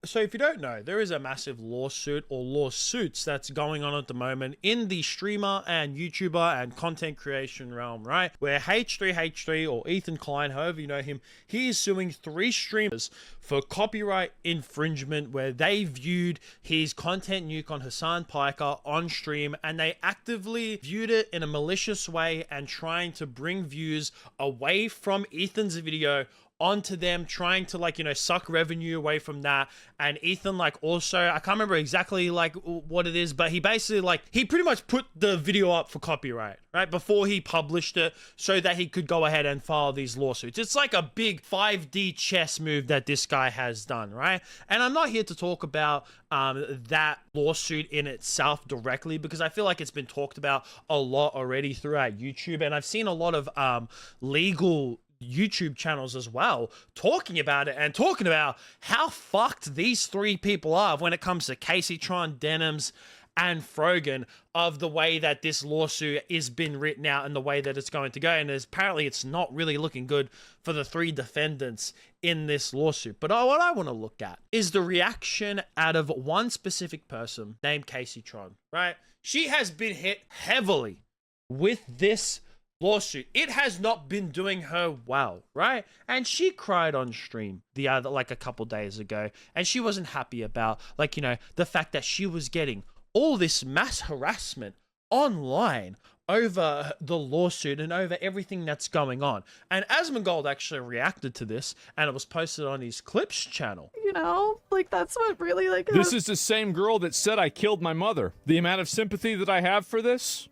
So if you don't know, there is a massive lawsuit or lawsuits that's going on at the moment in the streamer and YouTuber and content creation realm, right? Where H3H3 or Ethan Klein, however you know him, he is suing 3 streamers for copyright infringement where they viewed his content nuke on Hassan Piker on stream and they actively viewed it in a malicious way and trying to bring views away from Ethan's video onto them, trying to, like, you know, suck revenue away from that. And Ethan, like, also, I can't remember exactly like what it is, but he basically, like, he pretty much put the video up for copyright, right, before he published it so that he could go ahead and file these lawsuits. It's like a big 5D chess move that this guy has done, right? And I'm not here to talk about that lawsuit in itself directly because I feel like it's been talked about a lot already throughout YouTube, and I've seen a lot of legal YouTube channels as well talking about it and talking about how fucked these 3 people are when it comes to Casey Tron, Denims, and Frogan, of the way that this lawsuit is been written out and the way that it's going to go. And apparently it's not really looking good for the 3 defendants in this lawsuit. But what I want to look at is the reaction out of one specific person named Casey Tron, right? She has been hit heavily with this lawsuit. It has not been doing her well, right? And she cried on stream like a couple days ago, and she wasn't happy about, like, you know, the fact that she was getting all this mass harassment online over the lawsuit and over everything that's going on. And Asmongold actually reacted to this, and it was posted on his Clips channel. You know, like, that's what really, like... This is the same girl that said I killed my mother. The amount of sympathy that I have for this?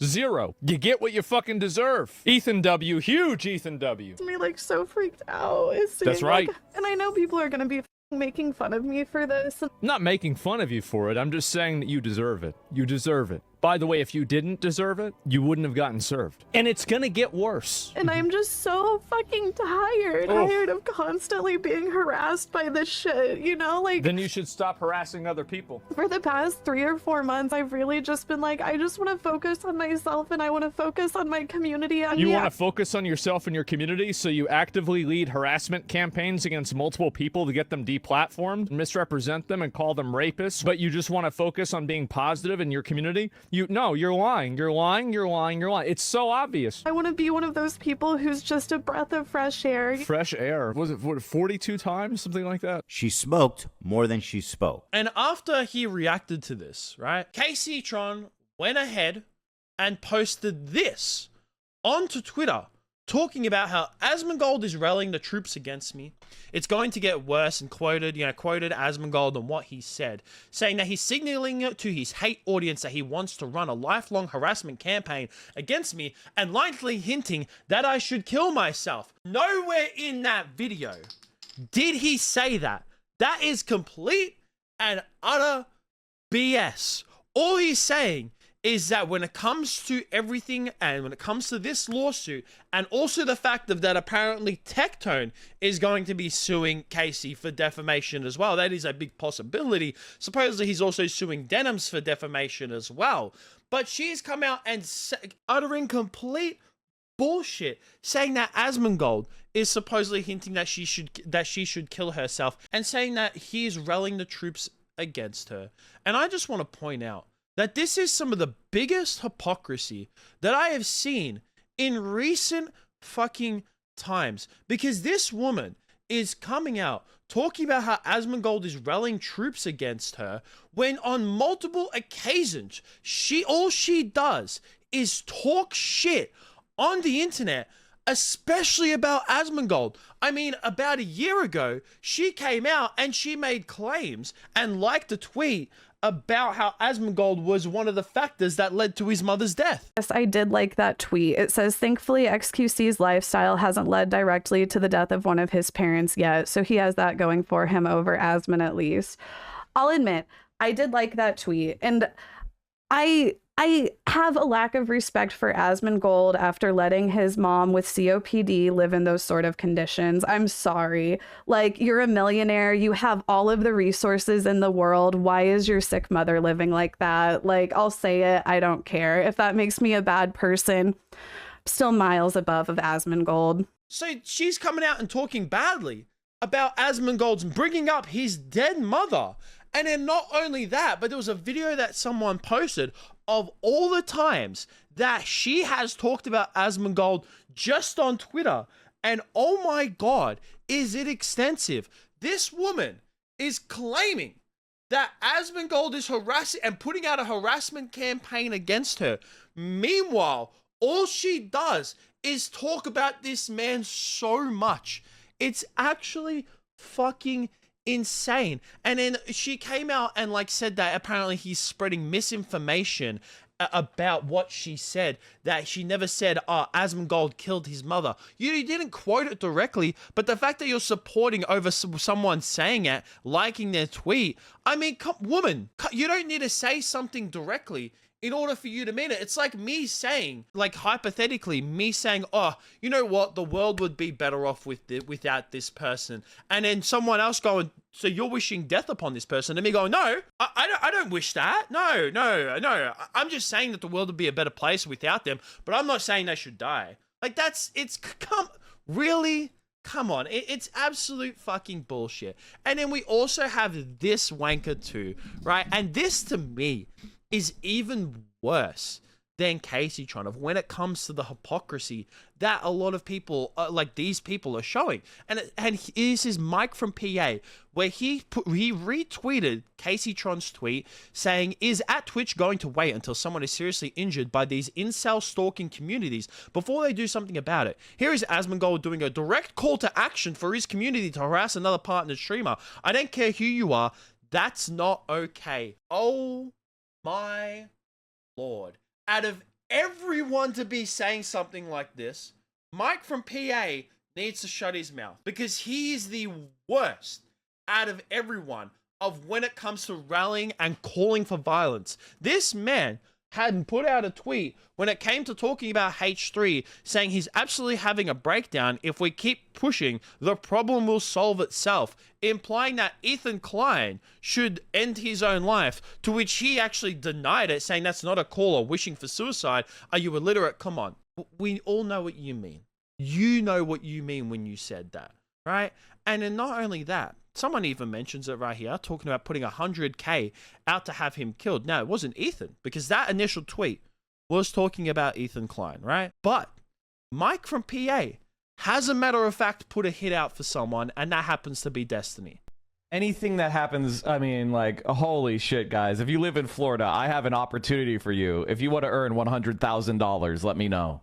0. You get what you fucking deserve. Ethan W. Huge Ethan W. Me, like, so freaked out. That's right. Like, and I know people are gonna be making fun of me for this. I'm not making fun of you for it. I'm just saying that you deserve it. You deserve it. By the way, if you didn't deserve it, you wouldn't have gotten served. And it's gonna get worse. And I'm just so fucking tired. Oh. Tired of constantly being harassed by this shit, you know? Like, Then you should stop harassing other people. for the past 3 or 4 months, I've really just been like, I just want to focus on myself and I want to focus on my community. And You yeah, want to focus on yourself and your community, so you actively lead harassment campaigns against multiple people to get them deplatformed, misrepresent them, and call them rapists, but you just want to focus on being positive in your community? No, you're lying. You're lying. You're lying. You're lying. It's so obvious. I want to be one of those people who's just a breath of fresh air. Fresh air. Was it 42 times? Something like that? She smoked more than she spoke. And after he reacted to this, right, Casey Tron went ahead and posted this onto Twitter, talking about how Asmongold is rallying the troops against me. It's going to get worse, and quoted Asmongold on what he said, saying that he's signaling to his hate audience that he wants to run a lifelong harassment campaign against me and lightly hinting that I should kill myself. Nowhere in that video did he say that. That is complete and utter BS. All he's saying is that when it comes to everything and when it comes to this lawsuit and also the fact of that apparently Tectone is going to be suing Casey for defamation as well. That is a big possibility. Supposedly he's also suing Denims for defamation as well. But she's come out and uttering complete bullshit, saying that Asmongold is supposedly hinting that she should kill herself and saying that he is rallying the troops against her. And I just want to point out that this is some of the biggest hypocrisy that I have seen in recent fucking times. Because this woman is coming out talking about how Asmongold is rallying troops against her when on multiple occasions all she does is talk shit on the internet, especially about Asmongold. I mean, about a year ago, she came out and she made claims and liked a tweet about how Asmongold was one of the factors that led to his mother's death. Yes, I did like that tweet. It says, thankfully, XQC's lifestyle hasn't led directly to the death of one of his parents yet, so he has that going for him over Asmon at least. I'll admit, I did like that tweet, and I have a lack of respect for Asmongold after letting his mom with COPD live in those sort of conditions. I'm sorry. Like, you're a millionaire. You have all of the resources in the world. Why is your sick mother living like that? Like, I'll say it. I don't care. If that makes me a bad person, still miles above of Asmongold. So she's coming out and talking badly about Asmongold's bringing up his dead mother. And then not only that, but there was a video that someone posted of all the times that she has talked about Asmongold just on Twitter. And oh my God, is it extensive? This woman is claiming that Asmongold is harassing and putting out a harassment campaign against her. Meanwhile, all she does is talk about this man so much. It's actually fucking insane. And then she came out and like said that apparently he's spreading misinformation about what she said, that she never said, oh, Asmongold killed his mother. You didn't quote it directly, but the fact that you're supporting over someone saying it, liking their tweet, I mean, woman, you don't need to say something directly in order for you to mean it. It's like me saying, like hypothetically, me saying, oh, you know what, the world would be better off without this person. And then someone else going, so you're wishing death upon this person. And me going, no, I don't wish that. No. I'm just saying that the world would be a better place without them, but I'm not saying they should die. Like really? Come on, it's absolute fucking bullshit. And then we also have this wanker too, right? And this to me is even worse than Casey Tron of when it comes to the hypocrisy that a lot of people, like these people, are showing. And this is Mike from PA, where he retweeted Casey Tron's tweet saying, is at Twitch going to wait until someone is seriously injured by these incel stalking communities before they do something about it? Here is Asmongold doing a direct call to action for his community to harass another partner streamer. I don't care who you are. That's not okay. Oh my Lord. Out of everyone to be saying something like this, Mike from PA needs to shut his mouth, because he is the worst out of everyone of when it comes to rallying and calling for violence. This man had put out a tweet when it came to talking about H3, saying he's absolutely having a breakdown. If we keep pushing, the problem will solve itself, implying that Ethan Klein should end his own life, to which he actually denied it, saying that's not a call or wishing for suicide. Are you illiterate? Come on. We all know what you mean. You know what you mean when you said that, right? And then not only that, someone even mentions it right here, talking about putting 100K out to have him killed. Now, it wasn't Ethan, because that initial tweet was talking about Ethan Klein, right? But Mike from PA has, a matter of fact, put a hit out for someone, and that happens to be Destiny. Anything that happens, I mean, like, holy shit, guys. If you live in Florida, I have an opportunity for you. If you want to earn $100,000, let me know.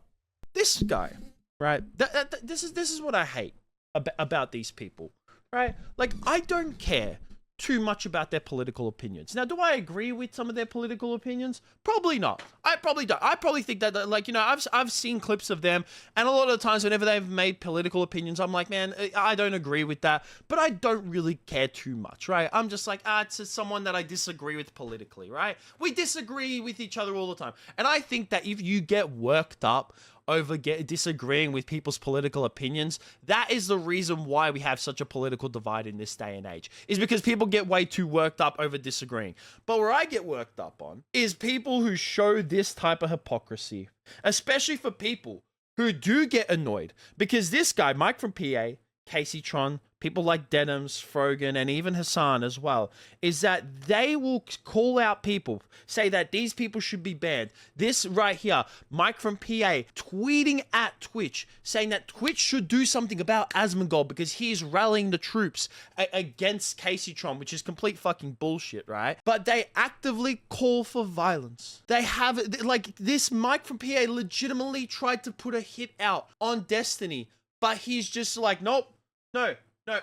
This guy, right? This is what I hate about these people. Right? Like, I don't care too much about their political opinions. Now, do I agree with some of their political opinions? Probably not. I probably don't. I probably think that, like, you know, I've seen clips of them, and a lot of the times whenever they've made political opinions, I'm like, man, I don't agree with that, but I don't really care too much, right? I'm just like, it's just someone that I disagree with politically, right? We disagree with each other all the time. And I think that if you get worked up over disagreeing with people's political opinions, that is the reason why we have such a political divide in this day and age, is because people get way too worked up over disagreeing. But where I get worked up on is people who show this type of hypocrisy, especially for people who do get annoyed, because this guy, Mike from PA, Casey Tron, people like Denims, Frogan, and even Hassan as well, is that they will call out people, say that these people should be banned. This right here, Mike from PA, tweeting at Twitch, saying that Twitch should do something about Asmongold because he is rallying the troops against Casey Tron, which is complete fucking bullshit, right? But they actively call for violence. They have, like, this Mike from PA legitimately tried to put a hit out on Destiny, but he's just like, nope, no,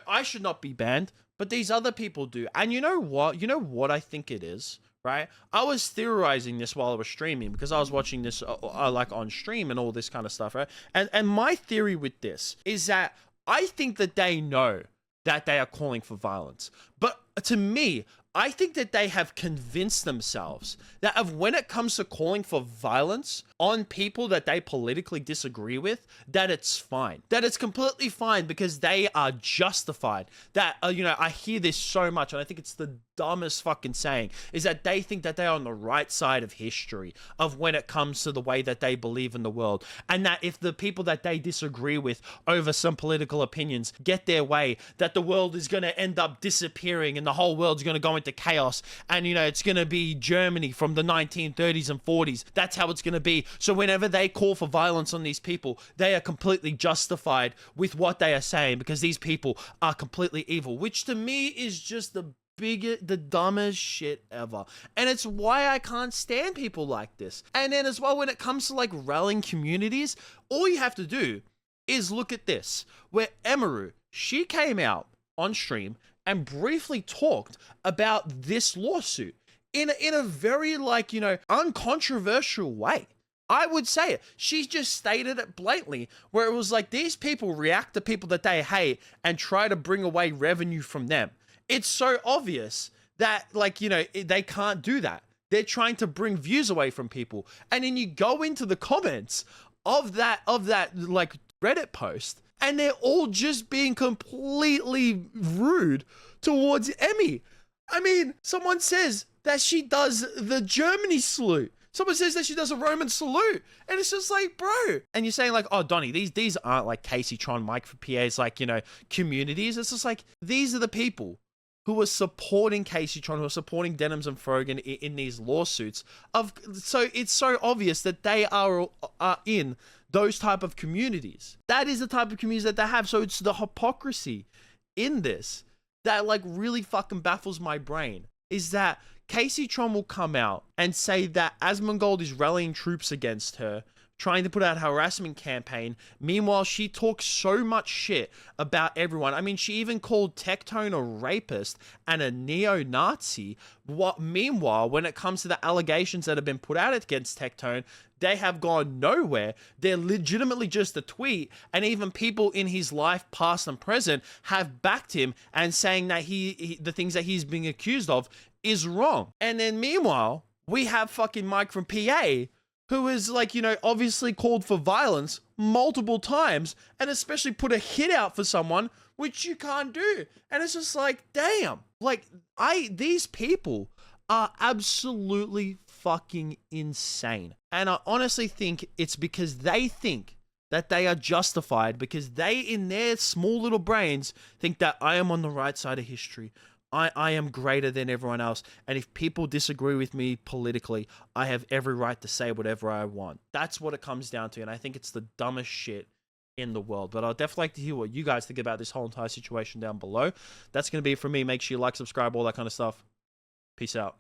I should not be banned, but these other people do. And you know what? You know what I think it is, right? I was theorizing this while I was streaming, because I was watching this like on stream and all this kind of stuff, right? And my theory with this is that I think that they know that they are calling for violence, but to me, I think that they have convinced themselves that when it comes to calling for violence on people that they politically disagree with, that it's fine. That it's completely fine because they are justified. That, I hear this so much, and I think it's the dumbest fucking saying, is that they think that they are on the right side of history of when it comes to the way that they believe in the world. And that if the people that they disagree with over some political opinions get their way, that the world is going to end up disappearing and the whole world's going to go into chaos. And, it's going to be Germany from the 1930s and 40s. That's how it's going to be. So whenever they call for violence on these people, they are completely justified with what they are saying because these people are completely evil, which to me is just the dumbest shit ever. And it's why I can't stand people like this. And then as well, when it comes to like rallying communities, all you have to do is look at this, where Emaru, she came out on stream and briefly talked about this lawsuit in a very uncontroversial way. I would say it. She just stated it blatantly, where it was like these people react to people that they hate and try to bring away revenue from them. It's so obvious that, they can't do that. They're trying to bring views away from people. And then you go into the comments of that Reddit post, and they're all just being completely rude towards Emmy. I mean, someone says that she does the Germany salute. Someone says that she does a Roman salute. And it's just like, bro. And you're saying like, oh, Donnie, these aren't like Casey Tron, Mike for PA's communities. It's just like, these are the people who are supporting Casey Tron, who are supporting Denims and Frogan in these lawsuits. So it's so obvious that they are in those type of communities. That is the type of communities that they have. So it's the hypocrisy in this that really fucking baffles my brain, is that Casey Tron will come out and say that Asmongold is rallying troops against her, trying to put out a harassment campaign. Meanwhile, she talks so much shit about everyone. I mean, she even called Tectone a rapist and a neo-Nazi. Meanwhile, when it comes to the allegations that have been put out against Tectone, they have gone nowhere. They're legitimately just a tweet, and even people in his life, past and present, have backed him and saying that the things that he's being accused of is wrong. And then meanwhile, we have fucking Mike from PA, who is obviously called for violence multiple times, and especially put a hit out for someone, which you can't do. And it's just like, damn, these people are absolutely fucking insane. And I honestly think it's because they think that they are justified, because they, in their small little brains, think that I am on the right side of history. I am greater than everyone else. And if people disagree with me politically, I have every right to say whatever I want. That's what it comes down to. And I think it's the dumbest shit in the world. But I'd definitely like to hear what you guys think about this whole entire situation down below. That's going to be it from me. Make sure you like, subscribe, all that kind of stuff. Peace out.